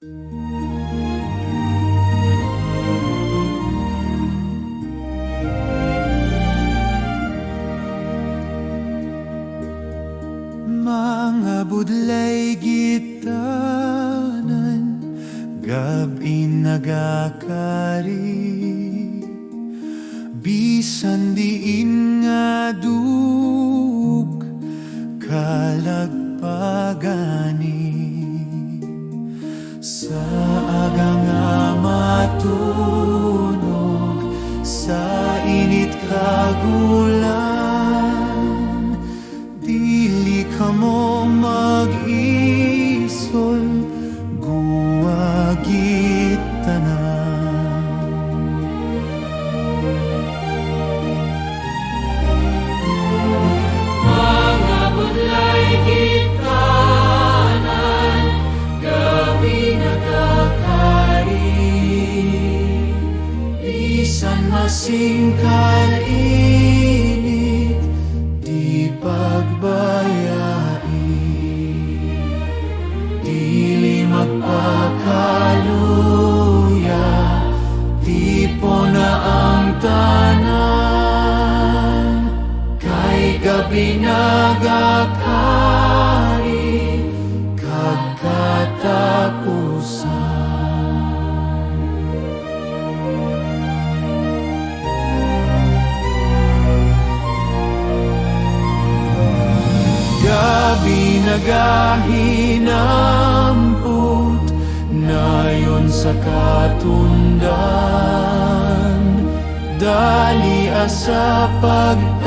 Mga budlay gitanan, gabi nagakari, bisan diin nga dug kalagpagani. Sa aga nga matunog, sa init kagulan, dili ka mo mag-isol, guwagit tanan. Mga budlay gitanan, gabi nagakari, Bisan masingkal init, di pagbayai, dili magpakaluya, tipo na ang tanan, kay gabi nagakari, kagkatapusan. Gabi nagahinampot, nayon sa katundan, dali asa pagtapos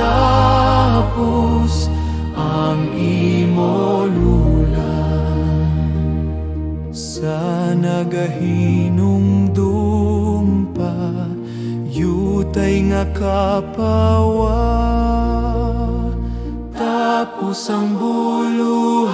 ang imo lulan. Sa nagahinungdung pa, yutay nga kapawa, tapos ang buluhan